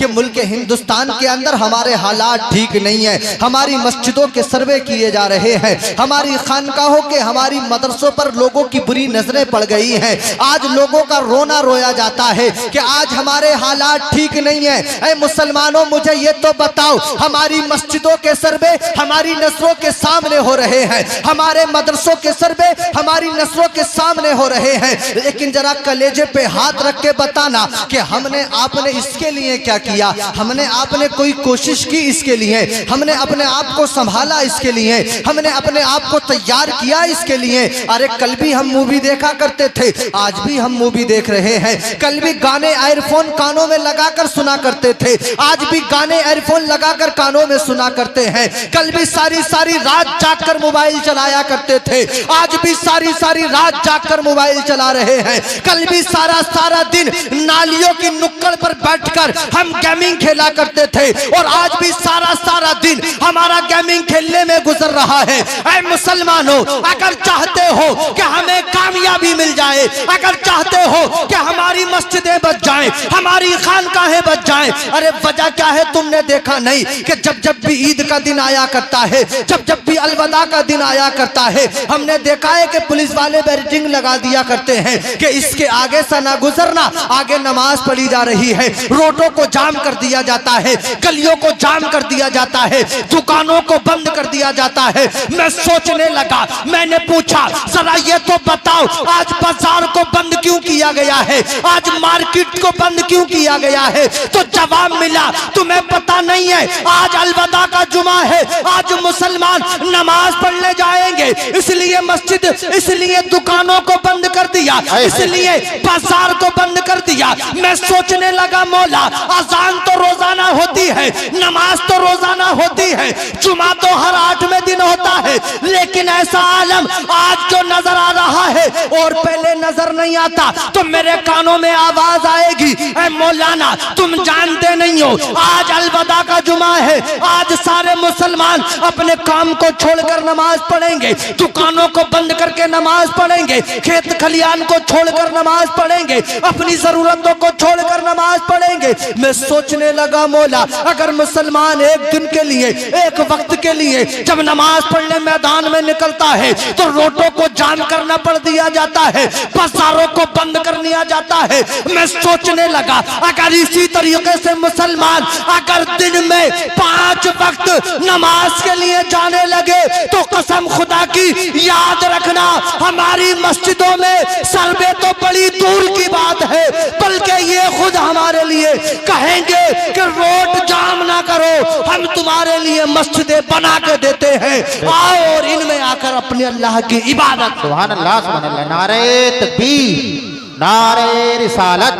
कि मुल्क हिंदुस्तान के अंदर हमारे हालात ठीक नहीं है। हमारी मस्जिदों के सर्वे किए जा रहे हैं, हमारी खानकाहों के, हमारी मदरसों पर लोगों की बुरी नजरें पड़ गई हैं। आज लोगों का रोना रोया जाता है कि आज हमारे हालात ठीक नहीं है। ऐ मुसलमानों, मुझे ये तो बताओ, हमारी मस्जिदों के सर्वे हमारी नस्लों के सामने हो रहे हैं, हमारे मदरसों के सर्वे हमारी नस्लों के सामने हो रहे हैं, लेकिन जरा कलेजे पे हाथ रख के बताना कि हमने आपने इसके लिए क्या किया? हमने आपने कोई कोशिश की इसके लिए? हमने अपने आप को संभाला इसके लिए? हमने अपने आप को तैयार किया इसके लिए? अरे कल भी हम मूवी देखा करते थे, आज भी हम मूवी देख रहे हैं। कल भी गाने एयरफोन कानों में लगाकर सुना करते थे, आज भी गाने एयरफोन लगाकर कानों में सुना करते हैं। कल भी सारी सारी रात जागकर मोबाइल चलाया करते थे, आज भी सारी सारी रात जागकर मोबाइल चला रहे हैं। कल भी सारा सारा दिन नालियों की नुक्कड़ पर बैठकर हम गेमिंग खेला करते थे, और आज भी सारा सारा दिन हमारा गेमिंग खेलने में गुजर रहा है। ऐ मुसलमानों, अगर चाहते हो कि हमें कामयाबी मिल जाए, अगर चाहते हो कि हमारी मस्जिदें बच जाएं, हमारी खानकाहें बच जाएं, अरे वजह क्या है? तुमने देखा नहीं कि जब जब भी ईद का दिन आया करता है, जब जब भी अलविदा का दिन आया करता है, हमने देखा है कि पुलिस वाले बैरिकेडिंग लगा दिया करते हैं कि इसके आगे से ना गुजरना, आगे नमाज पढ़ी जा रही है। रोडों को जाम कर दिया जाता है, गलियों को जाम कर दिया जाता है, दुकानों को बंद कर दिया जाता है। मैं सोचने लगा, मैंने पूछा, जरा ये तो बताओ, आज बाजार को बंद क्यों किया गया है? आज मार्केट को बंद क्यों किया गया है? तो जवाब मिला, तुम्हें पता नहीं है, आज अलविदा का जुमा है, आज मुसलमान नमाज पढ़ने जाएंगे, इसलिए मस्जिद, इसलिए दुकानों को बंद कर दिया, इसलिए बाजार को बंद कर दिया। मैं सोचने लगा, मौला, अजान तो रोजाना होती है, नमाज तो रोजाना होती है, जुमा तो हर 8वें दिन होता है, लेकिन ऐसा आलम आज जो नजर आ रहा है और पहले नजर नहीं आता। तो मेरे कानों में आवाज आएगी, ऐ मौलाना, तुम जानते नहीं हो, आज अलविदा का जुमा है, आज सारे मुसलमान अपने काम को छोड़कर नमाज पढ़ेंगे, दुकानों को बंद करके नमाज पढ़ेंगे, खेत खलियान को छोड़कर नमाज पढ़ेंगे, अपनी जरूरतों को छोड़कर नमाज पढ़ेंगे। मैं सोचने लगा, मौला, अगर मुसलमान एक दिन के लिए, एक वक्त के लिए जब नमाज पढ़ने मैदान में निकलता है तो रोडों को जाम करना पड़ दिया जाता है, बाजारों को बंद कर दिया जाता है। मैं सोचने लगा, अगर इसी तरीके से मुसलमान अगर दिन में 5 वक्त नमाज के लिए जाने लगे तो कसम खुदा की याद रखना, हमारी मस्जिदों में सर्वे तो बड़ी दूर की बात है, बल्कि ये खुद हमारे लिए कहेंगे कि रोड जाम ना करो, हम तुम्हारे लिए मस्जिदें बना के देते हैं, आओ और इनमें आकर अपने अल्लाह की इबादत। सुभान अल्लाह, सुभान अल्लाह। नारे तकबीर, नारे रिसालत,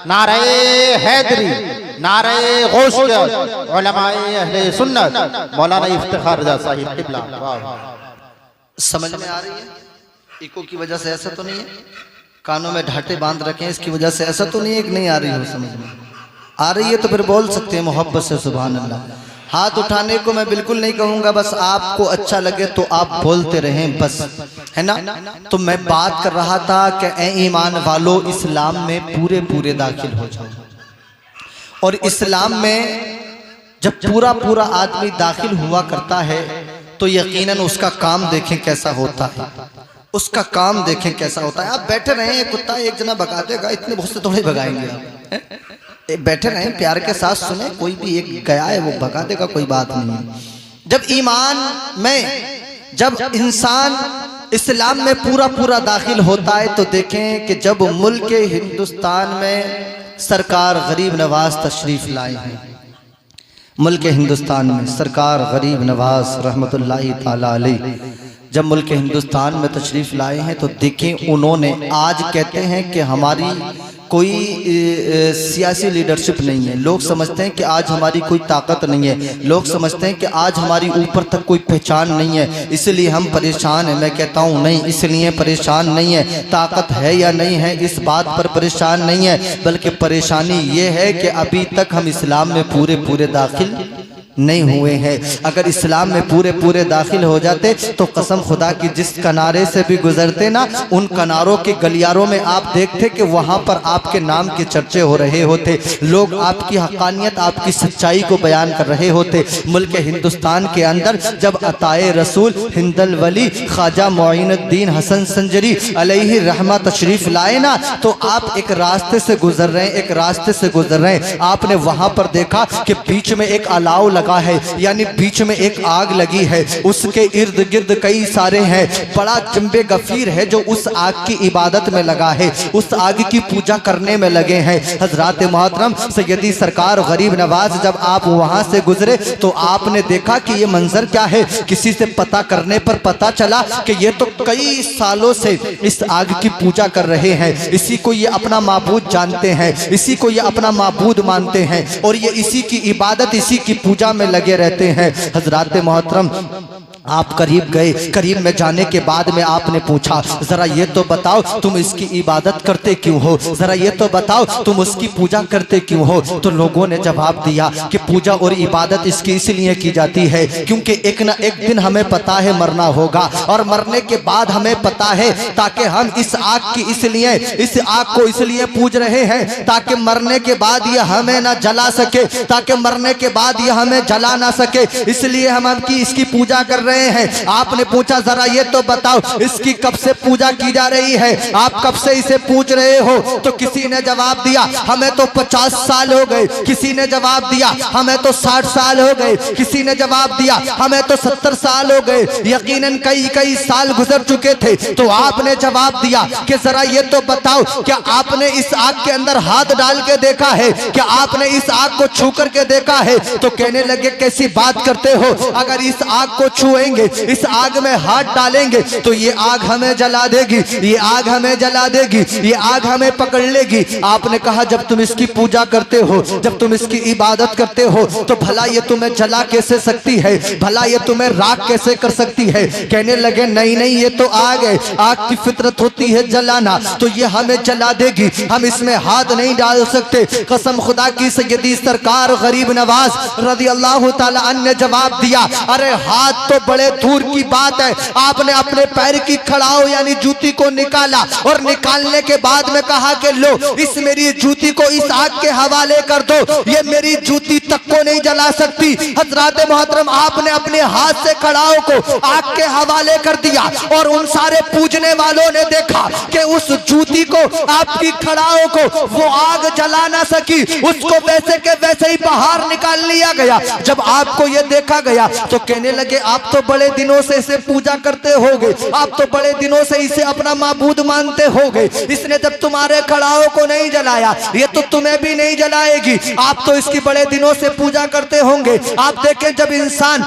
नारे हैदरी, नारे गौसियत, उलमाए अहले सुन्नत, मौलाना इफ्तिखार रजा साहिब क़िबला। समझ में आ रही है? इको की वजह से ऐसा तो नहीं है? कानों में ढाटे बांध रखे हैं, इसकी वजह से ऐसा तो नहीं है कि नहीं आ रही हो? समझ में आ रही है तो फिर बोल सकते हैं मोहब्बत से सुभान अल्लाह। हाथ उठाने को मैं बिल्कुल नहीं कहूँगा, बस आपको अच्छा लगे तो आप बोलते रहें, बस, है ना? तो मैं बात कर रहा था कि ऐ ईमान वालों, इस्लाम में पूरे पूरे दाखिल हो जाओ। और इस्लाम में जब पूरा पूरा आदमी दाखिल हुआ करता है तो यकीनन उसका काम देखें कैसा होता है, उसका काम देखें कैसा होता है। आप बैठे रहे, कुत्ता एक जना भगा देगा, इतने बहुत से थोड़े भगाएंगे आप, बैठे रहें, प्यार के साथ सुने, कोई भी एक गया है वो भगा देगा, कोई बात नहीं है। जब ईमान में, जब इंसान इस्लाम में पूरा पूरा दाखिल होता है तो देखें कि जब मुल्क हिंदुस्तान में सरकार गरीब नवाज तशरीफ लाए हैं, मुल्क हिंदुस्तान में सरकार गरीब नवाज रहमतुल्लाहि ताला अलैह जब मुल्क हिंदुस्तान में तशरीफ़ लाए हैं तो देखें उन्होंने, आज कहते हैं कि हमारी कोई सियासी लीडरशिप नहीं है, लोग समझते हैं कि आज हमारी कोई ताकत नहीं है, लोग समझते हैं कि आज हमारी ऊपर तक कोई पहचान नहीं है, इसलिए हम परेशान हैं। मैं कहता हूँ नहीं, इसलिए परेशान नहीं है, ताकत है या नहीं है इस बात पर परेशान नहीं है, बल्कि परेशानी ये है कि अभी तक हम इस्लाम में पूरे पूरे दाखिल नहीं हुए हैं। अगर इस्लाम में पूरे पूरे दाखिल हो जाते तो कसम खुदा की जिस किनारे से भी गुजरते ना, उन किनारों के गलियारों में आप देखते कि वहाँ पर आपके नाम के चर्चे हो रहे होते, लोग आपकी हक़ानियत, आपकी सच्चाई को बयान कर रहे होते। मुल्क हिंदुस्तान के अंदर जब अताए रसूल हिंदल वली ख्वाजा मोइनुद्दीन हसन संजरी अलैहि रहमा तशरीफ़ लाए ना, तो आप एक रास्ते से गुजर रहे हैं, एक रास्ते से गुजर रहे हैं, आपने वहाँ पर देखा कि बीच में एक अलाव लगा है, यानी बीच में एक आग लगी है, उसके इर्द गिर्द कई सारे हैं, बड़ा जंबे गफीर है जो उस आग की इबादत में लगा है, उस आग की पूजा करने में लगे हैं। हजरात मोहतरम सैयदी सरकार गरीब नवाज जब आप वहां से गुजरे तो आपने देखा कि ये मंजर क्या है। किसी से पता करने पर पता चला कि ये तो कई सालों से इस आग की पूजा कर रहे हैं, इसी को ये अपना माबूद जानते हैं, इसी को ये अपना माबूद मानते हैं और ये इसी की इबादत, इसी की पूजा में लगे रहते हैं। हजरात मोहतरम आप करीब गए, करीब में जाने के बाद में आपने पूछा जरा ये तो बताओ तुम इसकी इबादत करते क्यों हो, जरा ये तो बताओ तुम उसकी पूजा करते क्यों हो। तो लोगों ने जवाब दिया कि पूजा और इबादत इसकी इसलिए की जाती है क्योंकि एक ना एक दिन हमें पता है मरना होगा और मरने के बाद हमें पता है, ताकि हम इस आग की इसलिए, इस आग को इसलिए पूज रहे हैं ताकि मरने के बाद ये हमें ना जला सके, ताकि मरने के बाद ये हमें जला ना सके, इसलिए हम इसकी पूजा कर रहे हैं। आपने पूछा जरा ये तो बताओ इसकी कब से पूजा की जा रही है, आप कब से इसे पूज रहे हो। तो किसी ने जवाब दिया हमें तो 50 साल हो गए, किसी ने जवाब दिया हमें तो 60 साल हो गए, किसी ने जवाब दिया हमें तो 70 साल हो गए, यकीनन कई साल गुजर चुके थे। तो आपने जवाब दिया कि जरा ये तो बताओ क्या आपने इस आग के अंदर हाथ डाल के देखा है, क्या आपने इस आग को छू करके देखा है। तो कहने लगे कैसी बात करते हो, अगर इस आग को छुएंगे, इस आग में हाथ डालेंगे तो ये आग हमें जला देगी, ये आग हमें जला देगी, ये आग हमें पकड़ लेगी। आपने कहा जब तुम इसकी पूजा करते हो, जब तुम इसकी इबादत करते हो तो भला ये तुम्हें जला कैसे सकती है, भला ये तुम्हें राख कैसे कर सकती है। कहने लगे नहीं नहीं ये तो आग है, आग की फितरत होती है जलाना, तो ये हमें जला देगी, हम इसमें हाथ नहीं डाल सकते। कसम खुदा की सैयदी सरकार गरीब नवाज रज़ी अल्लाह ताला अन्हु ने जवाब दिया अरे हाथ तो बड़े दूर की बात है। आपने अपने पैर की खड़ाओ यानी जूती को निकाला और निकालने के बाद में कहा कि लो इस मेरी जूती को इस आग के हवाले कर दो, ये मेरी जूती तक को नहीं जला सकती। हजरात मोहतरम आपने अपने हाथ से खड़ाओ को आग के हवाले कर दिया और उन सारे पूजने वालों ने देखा कि उस जूती को, आपकी खड़ाओ को वो आग जला ना सकी, उसको वैसे के वैसे ही बाहर निकाल लिया गया। जब आपको ये देखा गया तो कहने लगे आप तो बड़े दिनों से इसे पूजा करते होगे, आप तो बड़े दिनों से इसे अपना माबूद मानते होगे, इसने जब तुम्हारे खड़ाओं को नहीं जलाया ये तो तुम्हें भी नहीं जलाएगी, आप तो इसकी बड़े दिनों से पूजा करते होंगे। आप देखें जब इंसान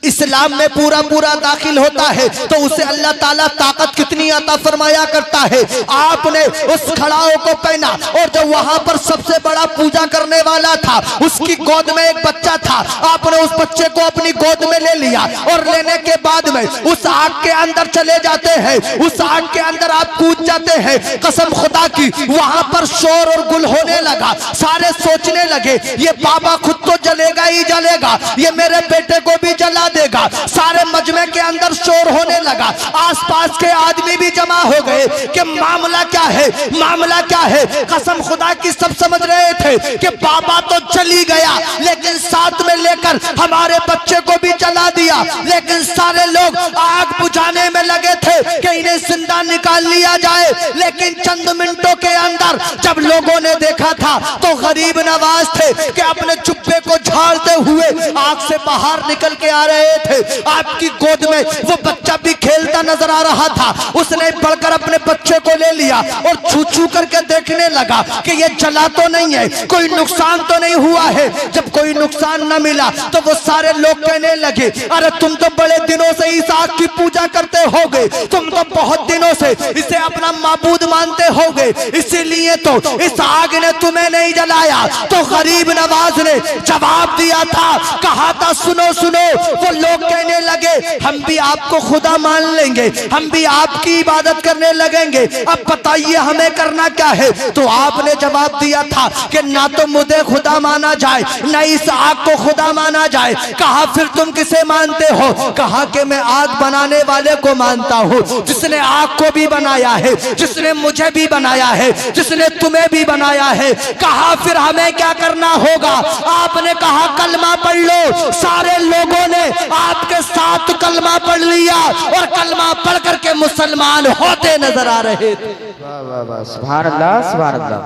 इस्लाम में पूरा पूरा दाखिल होता है तो उसे अल्लाह ताला ताकत कितनी अता फरमाया करता है। आपने उस खड़ाओं को पहना और जब वहां पर सबसे बड़ा पूजा करने वाला था उसकी गोद में एक बच्चा था, आपने उस बच्चे को अपनी गोद में ले लिया और लेने के बाद में उस आग के अंदर चले जाते हैं, उस आग के अंदर आप कूद जाते हैं। कसम खुदा की वहां पर शोर और गुल होने लगा, सारे सोचने लगे ये बाबा खुद तो जलेगा ही जलेगा, ये मेरे बेटे को भी जला देगा। सारे मजमे के अंदर शोर होने लगा, आसपास के आदमी भी जमा हो गए कि मामला क्या है, मामला क्या है। कसम खुदा की सब समझ रहे थे कि बाबा तो चली गया लेकिन साथ में लेकर हमारे बच्चे को भी जला दिया। लेकिन सारे लोग आग बुझाने में लगे थे कि इन्हें जिंदा निकाल लिया जाए। लेकिन चंद मिनटों के अंदर जब लोगों ने देखा था तो गरीब नवाज थे कि अपने जुब्बे को झाड़ते हुए आग से बाहर निकल के आ रहे थे। आपकी गोद में वो बच्चा भी खेलता नजर आ रहा था, उसने बढ़कर अपने बच्चे को ले लिया और छू छू करके देखने लगा कि ये जला तो नहीं है, कोई नुकसान तो नहीं हुआ है। जब कोई नुकसान न मिला तो वो सारे लोग कहने लगे अरे तुम तो बड़े दिनों से इस आग की पूजा करते होगे, तुम तो बहुत दिनों से इसे अपना माबूद मानते होगे, इसीलिए तो इस आग ने तुम्हें नहीं जलाया। तो गरीब नवाज ने जवाब जवाब दिया था, कहा था सुनो सुनो। वो लोग कहने लगे हम भी आपको खुदा मान लेंगे, हम भी आपकी इबादत करने लगेंगे, अब बताइए हमें करना क्या है। तो आपने जवाब दिया था कि ना तो मुझे खुदा माना जाए, ना इस आग को खुदा माना जाए। कहा फिर तुम किसे मानते हो? कहा कि मैं आग बनाने वाले को मानता हूँ, जिसने आग को भी बनाया है, जिसने मुझे भी बनाया है, जिसने तुम्हें भी बनाया है। कहा फिर हमें क्या करना होगा? आपने कहा कलमा पढ़ लो। सारे लोगों ने आपके साथ कलमा पढ़ लिया और कलमा पढ़ करके मुसलमान होते नजर आ रहे थे। वाह वाह वाह, सुभान अल्लाह सुभान अल्लाह।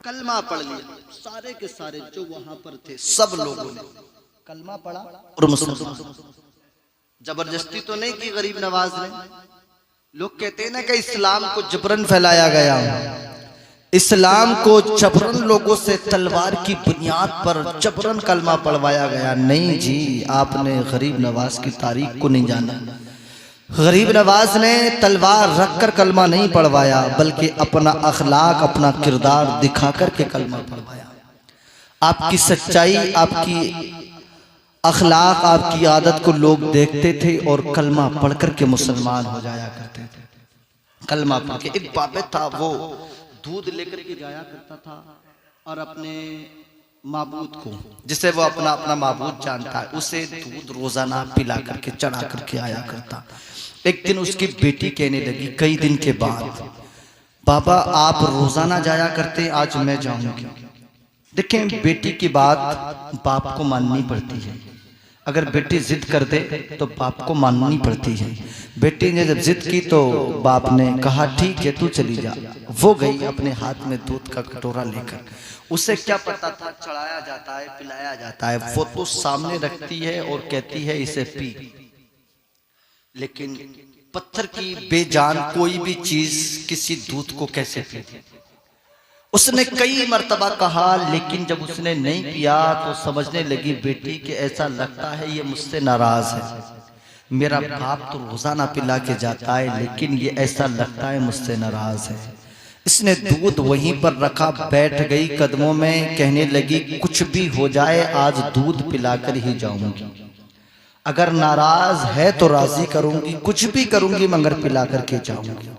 कलमा पढ़ लिया सारे के सारे जो वहां पर थे, सब लोगों ने कलमा पढ़ा और मुसलमान। जबरदस्ती तो नहीं की गरीब नवाज ने। लोग कहते हैं ना कि इस्लाम को जबरन फैलाया गया, इस्लाम को जबरन लोगों से तलवार की बुनियाद पर जबरन कलमा पढ़वाया गया। नहीं जी, आपने गरीब नवाज की तारीख को नहीं जाना। गरीब नवाज ने तलवार रखकर कलमा नहीं पढ़वाया, बल्कि अपना अखलाक, अपना किरदार दिखा करके कलमा पढ़वाया। आपकी सच्चाई, आपकी अखलाक, आपकी आदत को लोग देखते थे और कलमा पढ़ करके मुसलमान हो जाया करते थे। कलमा पढ़ के एक बाबे था, वो दूध लेकर के जाया करता था और अपने माबूद को, जिसे वो अपना अपना माबूद जानता है, उसे दूध रोजाना पिला करके चढ़ा करके आया करता। एक दिन उसकी बेटी कहने लगी कई दिन के बाद, बाबा आप रोजाना जाया करते, आज मैं जाऊंगी। देखें, बेटी की बात बाप को माननी पड़ती है। अगर बेटी जिद कर दे तो बाप को माननी पड़ती है। बेटी ने जब जिद की तो बाप ने कहा ठीक है तू चली जा। वो गई अपने हाथ में दूध का कटोरा लेकर। उसे क्या पता था चढ़ाया जाता है, पिलाया जाता है। वो तो सामने रखती है और कहती है इसे पी। लेकिन पत्थर की बेजान कोई भी चीज किसी दूध को कैसे पीती? उसने कई मर्तबा कहा, लेकिन जब उसने नहीं पिया तो समझने लगी बेटी कि ऐसा लगता है ये मुझसे नाराज है। मेरा बाप तो रोजाना पिला के जाता है, लेकिन ये ऐसा लगता है मुझसे नाराज है। इसने दूध वहीं पर रखा, बैठ गई कदमों में, कहने लगी कुछ भी हो जाए आज दूध पिलाकर ही जाऊंगी। अगर नाराज है तो राजी करूंगी, कुछ भी करूंगी मगर पिला करके जाऊंगी।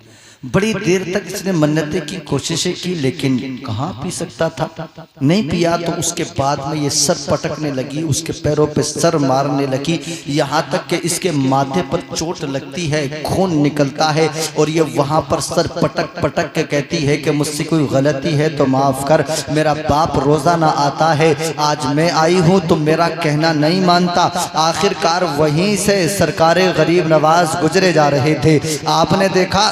बड़ी देर तक इसने मन्नतें की, कोशिशें की, लेकिन कहाँ पी सकता था। नहीं पिया तो उसके बाद में ये सर पटकने लगी, उसके पैरों पे सर मारने लगी, यहाँ तक कि इसके माथे पर चोट लगती है, खून निकलता है और ये वहाँ पर सर पटक पटक के कहती है कि मुझसे कोई गलती है तो माफ कर। मेरा बाप रोजाना आता है, आज मैं आई हूँ तो मेरा कहना नहीं मानता। आखिरकार वहीं से सरकारे गरीब नवाज गुजरे जा रहे थे। आपने देखा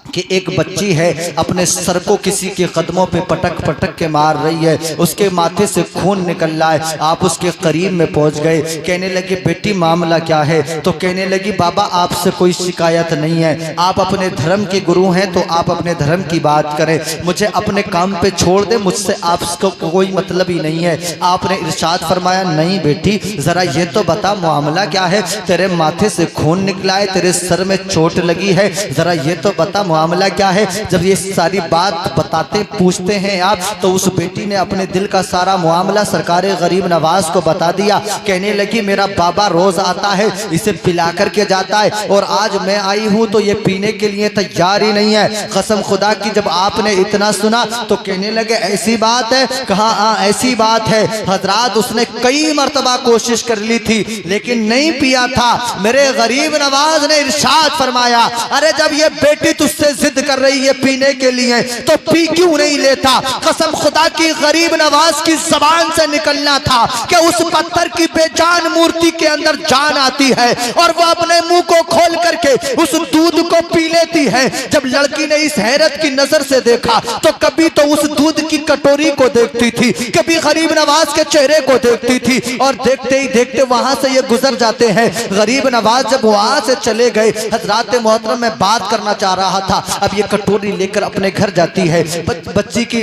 कि एक बच्ची है अपने सर को किसी के कदमों पे पटक पटक के मार रही है, उसके माथे से खून निकल रहा है। आप उसके करीब में पहुंच गए, कहने लगे बेटी मामला क्या है? तो कहने लगी बाबा आपसे कोई शिकायत नहीं है, आप अपने धर्म के गुरु हैं तो आप अपने धर्म की बात करें, मुझे अपने काम पे छोड़ दे, मुझसे आपको कोई मतलब ही नहीं है। आपने इरशाद फरमाया नहीं बेटी जरा ये तो बता मामला क्या है, तेरे माथे से खून निकला है, तेरे सर में चोट लगी है, जरा ये तो बता मामला क्या है। जब ये सारी बात बताते पूछते हैं आप, तो उस बेटी ने अपने दिल का सारा मामला सरकारे गरीब नवाज को बता दिया। कहने लगी मेरा बाबा रोज आता है, इसे पिला करके जाता है और आज मैं आई हूँ तो ये पीने के लिए तैयार ही नहीं है। कसम खुदा की जब आपने इतना सुना तो कहने लगे ऐसी बात है? कहा हाँ ऐसी बात है हजरात, उसने कई मर्तबा कोशिश कर ली थी लेकिन नहीं पिया था। मेरे गरीब नवाज ने इरशाद फरमाया अरे जब ये बेटी तुझसे जिद कर रही है पीने के लिए तो पी क्यों नहीं लेता? कसम खुदा की गरीब नवाज की जबान से निकलना था कि उस पत्थर की बेजान मूर्ति के अंदर जान आती है और वो अपने मुंह को खोल करके उस दूध को पी लेती है। जब लड़की ने इस हैरत की नजर से देखा तो कभी तो उस दूध की कटोरी को देखती थी, कभी गरीब नवाज के चेहरे को देखती थी और देखते ही देखते वहां से ये गुजर जाते हैं। गरीब नवाज जब वहां से चले गए, हजरात मोहतरम मैं बात करना चाह रहा था, अब ये कटोरी लेकर अपने घर जाती है। बच्ची की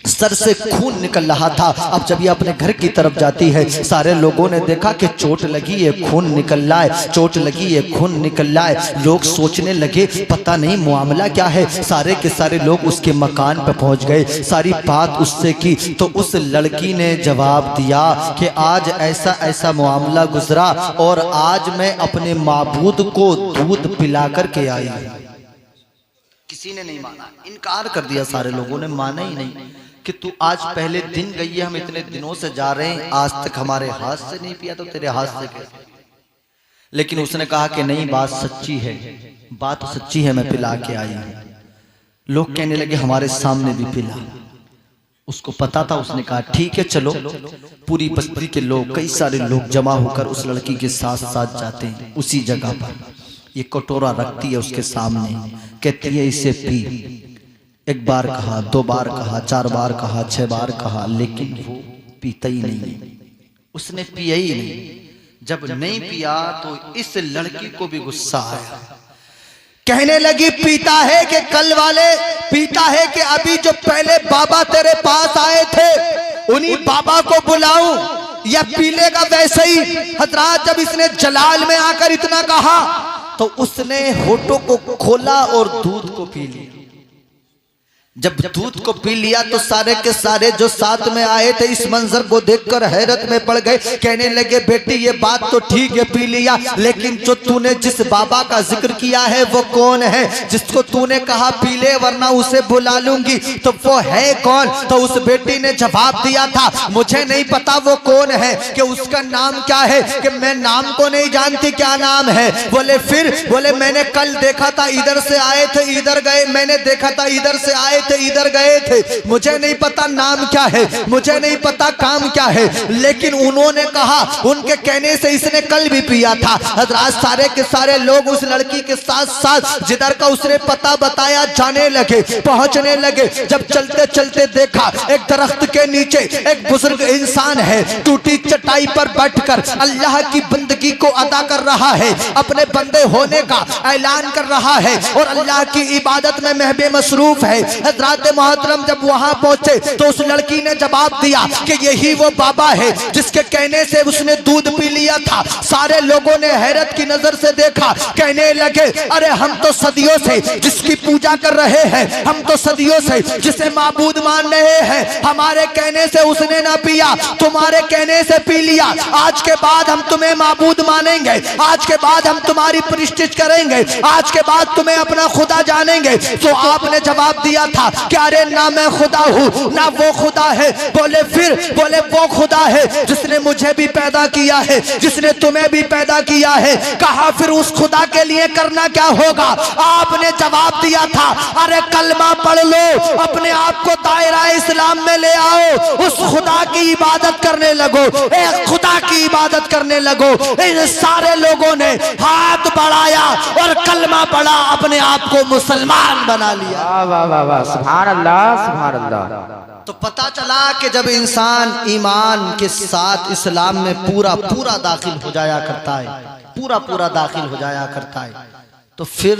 सर से खून निकल रहा था। अब जब ये अपने घर की तरफ जाती है, सारे लोगों ने देखा कि चोट लगी है, खून निकल रहा है, चोट लगी है, खून निकल रहा है। लोग सोचने लगे पता नहीं मामला क्या है। सारे के सारे लोग उसके मकान पर पहुंच गए, सारी बात उससे की। तो उस लड़की ने जवाब दिया कि आज ऐसा ऐसा मामला गुजरा और आज मैं अपने माबूद को दूध पिला कर के आई। किसी ने नहीं माना, इनकार कर दिया। सारे लोगों ने माना ही नहीं कि तू आज पहले दिन गई है, हम इतने दिनों से जा रहे हैं, आज तक हमारे हाथ से नहीं पिया तो तेरे हाथ से कैसे? लेकिन उसने कहा कि नहीं, बात सच्ची है, बात सच्ची है, मैं पिला के आई हूं। लोग कहने लगे हमारे सामने भी पिला। उसको पता था, उसने कहा ठीक है चलो। पूरी बस्ती के लोग, कई सारे लोग जमा होकर उस लड़की के साथ साथ जाते हैं। उसी जगह पर ये कटोरा रखती है उसके सामने, कहती है इसे पी। एक बार कहा, दो बार कहा, चार बार कहा, 6 बार कहा, लेकिन वो पीता ही नहीं। उसने पिया ही नहीं। जब नहीं पिया तो इस लड़की को भी गुस्सा आया। कहने लगी पीता है कि कल वाले, पीता है कि अभी जो पहले बाबा तेरे पास आए थे उन्हीं बाबा को बुलाऊं या पी लेगा वैसे ही? हजरात, जब इसने जलाल में आकर इतना कहा तो उसने होठों को खोला और दूध को पी लिया। जब दूध को पी लिया तो सारे के सारे जो साथ में आए थे इस मंजर को देखकर हैरत में पड़ गए। कहने लगे बेटी ये बात तो ठीक है, पी लिया, लेकिन जो तूने जिस बाबा का जिक्र किया है वो कौन है? जिसको तूने कहा पी ले वरना उसे बुला लूंगी, तो वो है कौन? तो उस बेटी ने जवाब दिया था मुझे नहीं पता वो कौन है, कि उसका नाम क्या है, कि मैं नाम को नहीं जानती, क्या नाम है? बोले फिर? बोले मैंने कल देखा था, इधर से आए थे इधर गए, मैंने देखा था इधर से आए थे इधर गए थे, मुझे नहीं पता नाम क्या है, मुझे नहीं पता काम क्या है, लेकिन उन्होंने कहा, उनके कहने से इसने कल भी पिया था। हजरात, सारे के सारे लोग उस लड़की के साथ साथ जिधर का उसने पता बताया जाने लगे, पहुंचने लगे। जब चलते चलते देखा एक दरख्त के नीचे एक बुजुर्ग इंसान है, टूटी चटाई पर बैठकर अल्लाह की बंदगी को अदा कर रहा है, अपने बंदे होने का ऐलान कर रहा है और अल्लाह की इबादत में महबे मसरूफ है। हज़रात मोहतरम जब वहां पहुंचे तो उस लड़की ने जवाब दिया कि यही वो बाबा है जिसके कहने से उसने दूध पी लिया था। सारे लोगों ने हैरत की नजर से देखा, कहने लगे अरे हम तो सदियों से जिसकी पूजा कर रहे हैं, हम तो सदियों से जिसे माबूद मान रहे हैं, हमारे कहने से उसने ना पिया, तुम्हारे कहने से पी लिया। आज के बाद हम तुम्हें माबूद मानेंगे, आज के बाद हम तुम्हारी प्रतिष्ठित करेंगे, आज के बाद तुम्हें अपना खुदा जानेंगे। तो आपने जवाब दिया था कि अरे ना मैं खुदा हूँ ना वो खुदा है। बोले फिर? बोले वो खुदा है जिसने मुझे भी पैदा किया है, जिसने तुम्हें भी पैदा किया है। कहा फिर उस खुदा के लिए करना क्या होगा? आपने जवाब दिया था अरे कलमा पढ़ लो, अपने आप को दायरा इस्लाम में ले आओ, उस खुदा की इबादत करने लगो, एक खुदा की इबादत करने लगो। इन सारे लोगों ने हाथ बढ़ाया और कलमा पढ़ा, अपने आप को मुसलमान बना लिया। वाह वाह वाह, सुभान अल्लाह सुभान अल्लाह। तो पता चला कि जब इंसान ईमान के साथ इस्लाम में पूरा पूरा दाखिल हो जाया करता है, पूरा पूरा दाखिल हो जाया करता है, तो फिर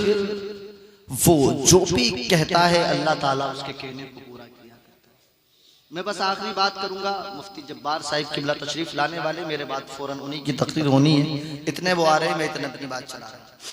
वो जो भी कहता है अल्लाह ताला उसके कहने को पूरा किया करता है। मैं बस आखिरी बात करूंगा, मुफ्ती जब्बार साहिब किबला तशरीफ लाने वाले, मेरे बाद फौरन उन्हीं की तकरीर होनी है। इतने वो आ रहे हैं, मैं इतने अपनी बात चला रहा हूं।